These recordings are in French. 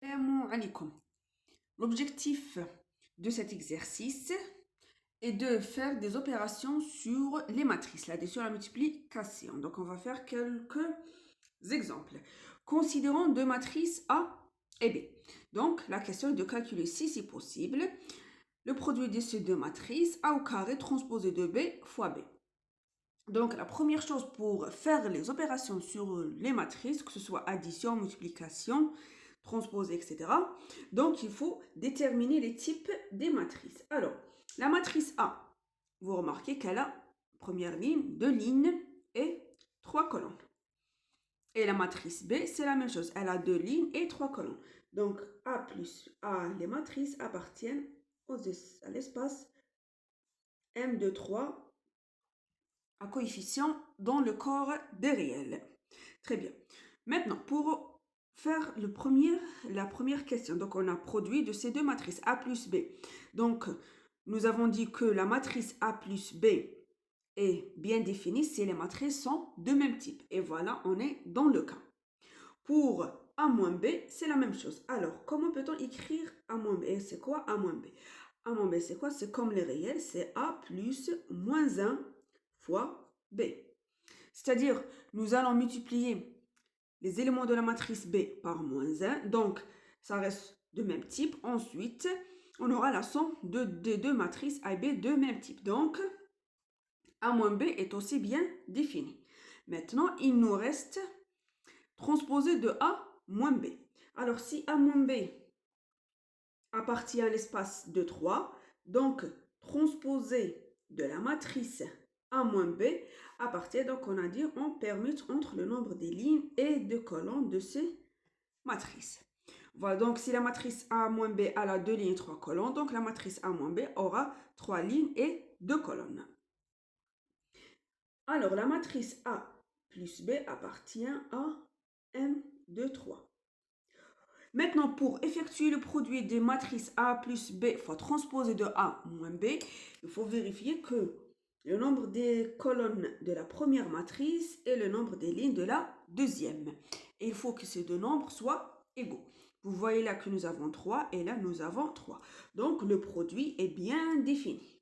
Assalamu alaikum. L'objectif de cet exercice est de faire des opérations sur les matrices, l'addition, la multiplication. Donc, on va faire quelques exemples. Considérons deux matrices A et B. Donc, la question est de calculer, si c'est possible, le produit de ces deux matrices, A au carré transposé de B fois B. Donc, la première chose pour faire les opérations sur les matrices, que ce soit addition, multiplication, transposer, etc. Donc, il faut déterminer les types des matrices. Alors, la matrice A, vous remarquez qu'elle a première ligne, deux lignes et trois colonnes. Et la matrice B, c'est la même chose. Elle a deux lignes et trois colonnes. Donc, A plus A, les matrices appartiennent à l'espace M23 à coefficient dans le corps des réels. Très bien. Maintenant, pour faire la première question, donc on a produit de ces deux matrices A plus B. Donc, nous avons dit que la matrice A plus B est bien définie si les matrices sont de même type. Et voilà, on est dans le cas. Pour A moins B, c'est la même chose. Alors, comment peut-on écrire A moins B? Et c'est quoi A moins B? A moins B, c'est quoi? C'est comme les réels, c'est A plus moins 1 fois B. C'est-à-dire, nous allons multiplier les éléments de la matrice B par moins 1. Donc, ça reste de même type. Ensuite, on aura la somme des deux matrices A et B de même type. Donc, A moins B est aussi bien défini. Maintenant, il nous reste transposé de A moins B. Alors, si A moins B appartient à l'espace de 3, donc transposé de la matrice A moins B appartient, donc on a dit, on permute entre le nombre des lignes et de colonnes de ces matrices. Voilà, donc si la matrice A moins B a deux lignes et trois colonnes, donc la matrice A moins B aura trois lignes et deux colonnes. Alors, la matrice A plus B appartient à M23. Maintenant, pour effectuer le produit des matrices A plus B fois transposé de A moins B, il faut vérifier que le nombre des colonnes de la première matrice et le nombre des lignes de la deuxième. Et il faut que ces deux nombres soient égaux. Vous voyez là que nous avons 3 et là nous avons 3. Donc le produit est bien défini.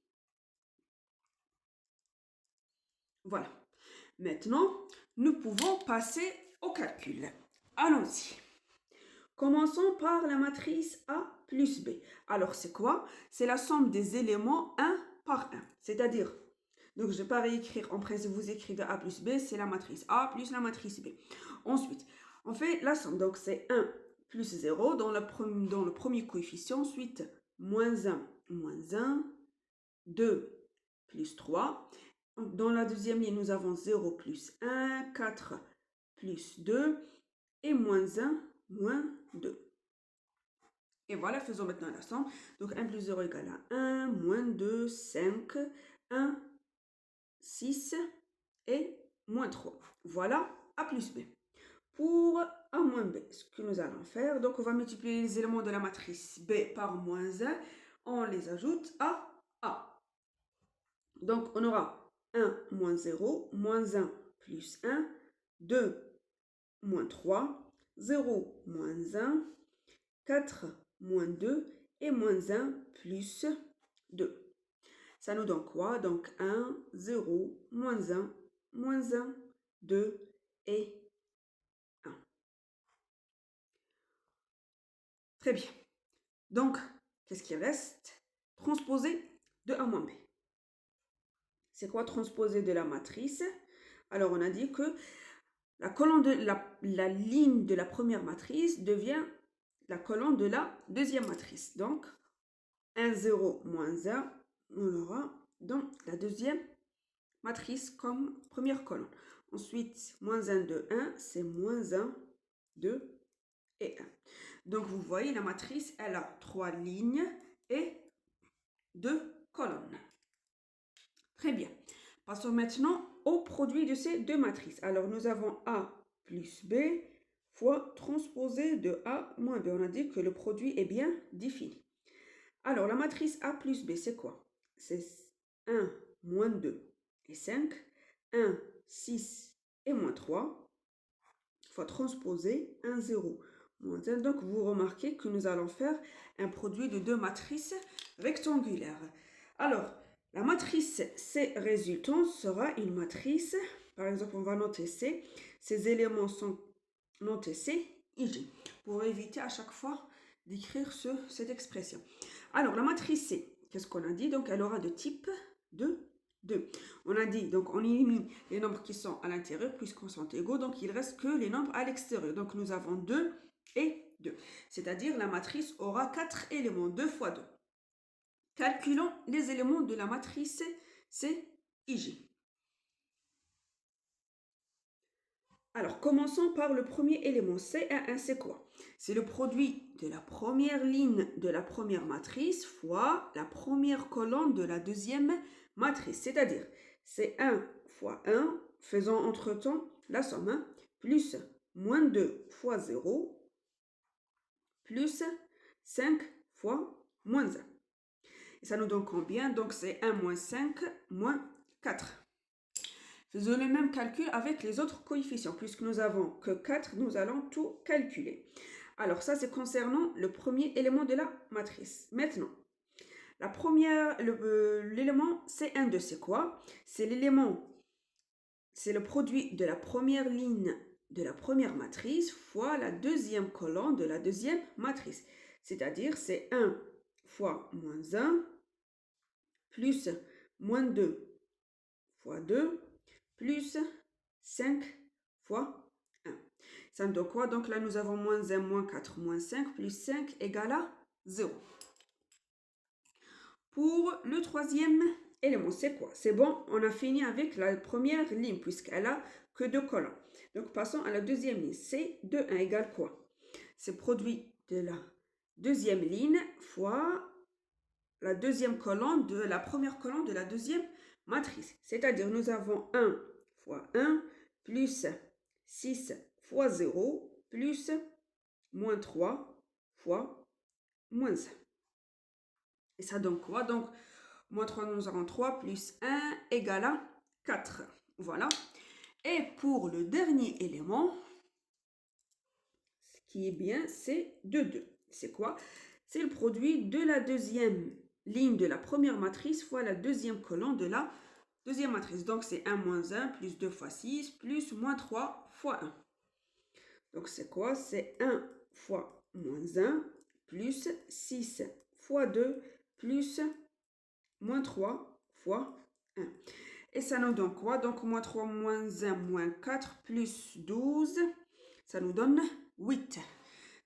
Voilà. Maintenant, nous pouvons passer au calcul. Allons-y. Commençons par la matrice A plus B. Alors, c'est quoi? C'est la somme des éléments 1 par 1. C'est-à-dire, donc je ne vais pas réécrire en principe, vous écrivez A plus B, c'est la matrice A plus la matrice B. Ensuite, on fait la somme. Donc, c'est 1 plus 0 dans le premier coefficient. Ensuite, moins 1, 2 plus 3. Dans la deuxième ligne, nous avons 0 plus 1, 4 plus 2 et moins 1, moins 2. Et voilà, faisons maintenant la somme. Donc 1 plus 0 égale à 1, moins 2, 5, 1, 6 et moins 3. Voilà A plus B. Pour A moins B, ce que nous allons faire, donc on va multiplier les éléments de la matrice B par moins 1. On les ajoute à A. Donc on aura 1 moins 0, moins 1 plus 1, 2 moins 3, 0 moins 1, 4 moins 2 et moins 1 plus 2. Ça nous donne quoi? Donc 1, 0, moins 1, 2 et 1. Très bien. Donc, qu'est-ce qui reste? Transposer de A moins B. C'est quoi transposer de la matrice? Alors, on a dit que la colonne de la ligne de la première matrice devient la colonne de la deuxième matrice. Donc, 1, 0, moins 1, on aura dans la deuxième matrice comme première colonne. Ensuite, moins 1, 2, 1, c'est moins 1, 2 et 1. Donc, vous voyez, la matrice, elle a 3 lignes et 2 colonnes. Très bien. Passons maintenant au produit de ces deux matrices. Alors, nous avons A plus B fois transposé de A moins B. On a dit que le produit est bien défini. Alors, la matrice A plus B, c'est quoi? C'est 1, moins 2 et 5, 1, 6 et moins 3, fois transposer 1, 0, moins 1. Donc, vous remarquez que nous allons faire un produit de deux matrices rectangulaires. Alors, la matrice C résultante sera une matrice, par exemple, on va noter C. Ces éléments sont notés C, IG, pour éviter à chaque fois d'écrire cette expression. Alors, la matrice C, qu'est-ce qu'on a dit? Donc, elle aura de type 2. On a dit, donc on élimine les nombres qui sont à l'intérieur puisqu'ils sont égaux, donc il reste que les nombres à l'extérieur. Donc nous avons 2 et 2. C'est-à-dire la matrice aura 4 éléments, 2 fois 2. Calculons les éléments de la matrice CIJ. Alors commençons par le premier élément, C1, c'est quoi? C'est le produit de la première ligne de la première matrice fois la première colonne de la deuxième matrice, c'est-à-dire c'est 1 fois 1, faisons entre-temps la somme, hein, plus moins 2 fois 0, plus 5 fois moins 1. Et ça nous donne combien? Donc c'est 1 moins 5 moins 4. Faisons le même calcul avec les autres coefficients. Puisque nous n'avons que 4, nous allons tout calculer. Alors ça c'est concernant le premier élément de la matrice. Maintenant, l'élément C1,2, c'est quoi? C'est le produit de la première ligne de la première matrice fois la deuxième colonne de la deuxième matrice. C'est-à-dire c'est 1 fois moins 1 plus moins 2 fois 2 plus 5 fois 1. Ça nous donne quoi? Donc là nous avons moins 1, moins 4, moins 5 plus 5 égale à 0. Pour le troisième élément, c'est quoi? C'est bon, on a fini avec la première ligne puisqu'elle a que 2 colonnes. Donc passons à la deuxième ligne. C de 1 égale quoi? C'est produit de la deuxième ligne fois la deuxième colonne de la première colonne de la deuxième matrice. C'est-à-dire nous avons 1 fois 1 plus 6 fois 0 plus moins 3 fois moins 1. Et ça donne quoi? Donc, moins 3, nous avons 3 plus 1 égale à 4. Voilà. Et pour le dernier élément, ce qui est bien, c'est 2. C'est quoi? C'est le produit de la deuxième ligne de la première matrice fois la deuxième colonne de la deuxième matrice. Donc, c'est 1 moins 1 plus 2 fois 6 plus moins 3 fois 1. Donc, c'est quoi? C'est 1 fois moins 1 plus 6 fois 2 plus moins 3 fois 1. Et ça nous donne quoi? Donc, moins 3, moins 1, moins 4, plus 12. Ça nous donne 8.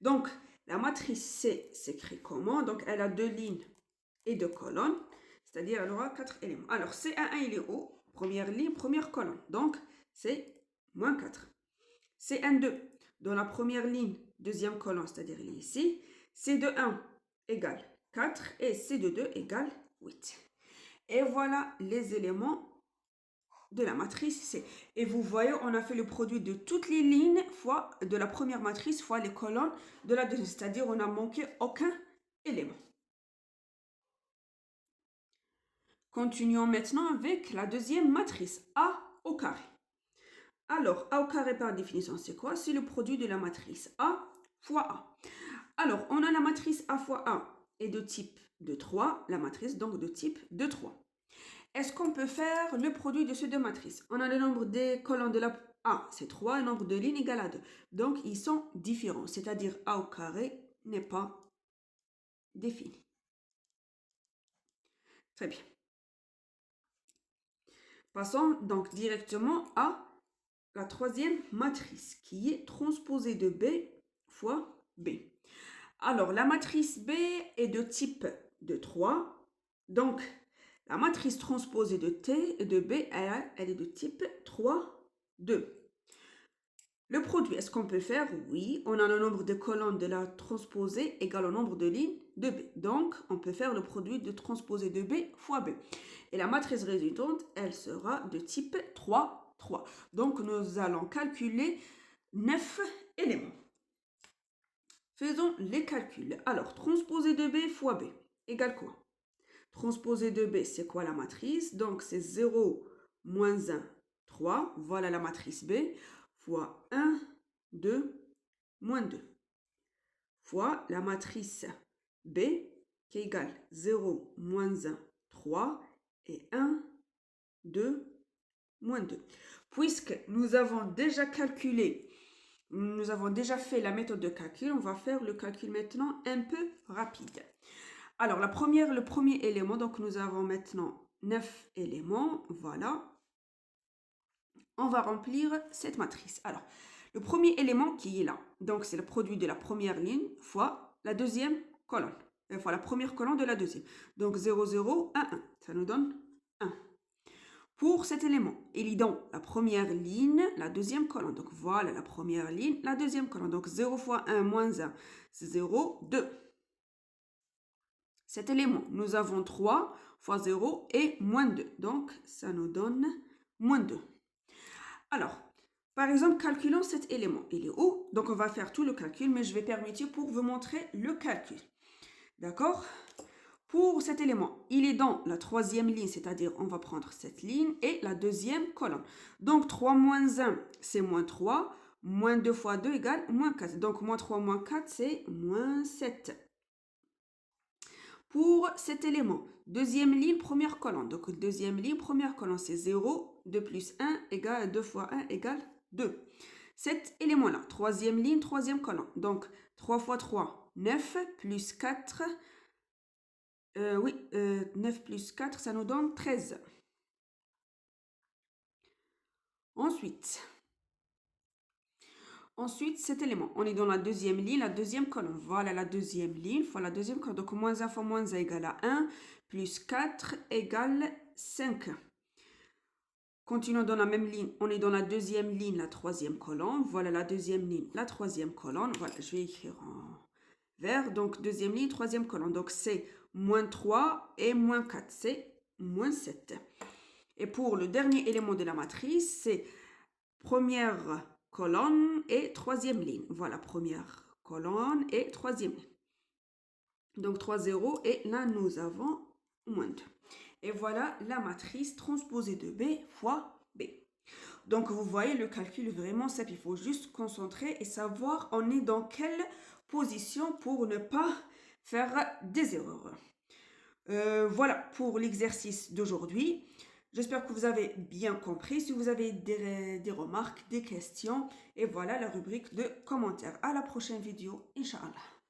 Donc, la matrice C s'écrit comment? Donc, elle a 2 lignes et 2 colonnes. C'est-à-dire, elle aura 4 éléments. Alors, C1, il est haut. Première ligne, première colonne. Donc, c'est moins 4. C1,2, dans la première ligne, deuxième colonne, c'est-à-dire il est ici. C2,1 égale 4 et C2,2 égale 8. Et voilà les éléments de la matrice C. Et vous voyez, on a fait le produit de toutes les lignes fois de la première matrice fois les colonnes de la deuxième. C'est-à-dire on n'a manqué aucun élément. Continuons maintenant avec la deuxième matrice, A au carré. Alors, A au carré par définition, c'est quoi? C'est le produit de la matrice A fois A. Alors, on a la matrice A fois A est de type de 3, la matrice donc de type de 3. Est-ce qu'on peut faire le produit de ces deux matrices? On a le nombre des colonnes de la A, c'est 3, le nombre de lignes égale à 2. Donc, ils sont différents, c'est-à-dire A au carré n'est pas défini. Très bien. Passons donc directement à la troisième matrice qui est transposée de B fois B. Alors, la matrice B est de type de 3. Donc, la matrice transposée de T et de B, elle est de type 3, 2. Le produit, est-ce qu'on peut faire? Oui, on a le nombre de colonnes de la transposée égal au nombre de lignes de B. Donc, on peut faire le produit de transposée de B fois B. Et la matrice résultante, elle sera de type 3, 3. Donc, nous allons calculer 9 éléments. Faisons les calculs. Alors, transposée de B fois B égale quoi? Transposée de B, c'est quoi la matrice? Donc, c'est 0, moins 1, 3. Voilà la matrice B. Fois 1, 2, moins 2. fois la matrice B qui est égale 0, moins 1, 3 et 1, 2, moins 2. Puisque nous avons déjà calculé, nous avons déjà fait la méthode de calcul, on va faire le calcul maintenant un peu rapide. Alors, le premier élément, donc nous avons maintenant 9 éléments, voilà. On va remplir cette matrice. Alors, le premier élément qui est là, donc c'est le produit de la première ligne fois la deuxième colonne, fois la première colonne de la deuxième. Donc 0, 0, 1, 1, ça nous donne 1. Pour cet élément, il est dans la première ligne, la deuxième colonne. Donc voilà la première ligne, la deuxième colonne. Donc 0 fois 1 moins 1, c'est 0, 2. Cet élément, nous avons 3 fois 0 et moins 2. Donc ça nous donne moins 2. Alors, par exemple, calculons cet élément. Il est où? Donc, on va faire tout le calcul, mais je vais permettre pour vous montrer le calcul. D'accord? Pour cet élément, il est dans la troisième ligne, c'est-à-dire on va prendre cette ligne et la deuxième colonne. Donc, 3 moins 1, c'est moins 3. Moins 2 fois 2 égale moins 4. Donc, moins 3 moins 4, c'est moins 7. Pour cet élément, deuxième ligne, première colonne. Donc, deuxième ligne, première colonne, c'est 0. 2 plus 1 égale 2 fois 1 égale 2. Cet élément-là, troisième ligne, troisième colonne. Donc, 3 fois 3, 9, plus 4. 9 plus 4, ça nous donne 13. Ensuite, cet élément, on est dans la deuxième ligne, la deuxième colonne. Voilà la deuxième ligne fois la deuxième colonne. Donc, moins 1 fois moins 1 égale à 1, plus 4 égale 5. Continuons dans la même ligne. On est dans la deuxième ligne, la troisième colonne. Voilà la deuxième ligne, la troisième colonne. Voilà, je vais écrire en vert. Donc, deuxième ligne, troisième colonne. Donc, c'est moins 3 et moins 4. C'est moins 7. Et pour le dernier élément de la matrice, c'est première colonne et troisième ligne. Voilà, première colonne et troisième ligne. Donc, 3 0 et là, nous avons moins 2. Et voilà la matrice transposée de B fois B. Donc, vous voyez, le calcul est vraiment simple. Il faut juste se concentrer et savoir on est dans quelle position pour ne pas faire des erreurs. Voilà pour l'exercice d'aujourd'hui. J'espère que vous avez bien compris. Si vous avez des remarques, des questions, et voilà la rubrique de commentaires. À la prochaine vidéo, Inch'Allah.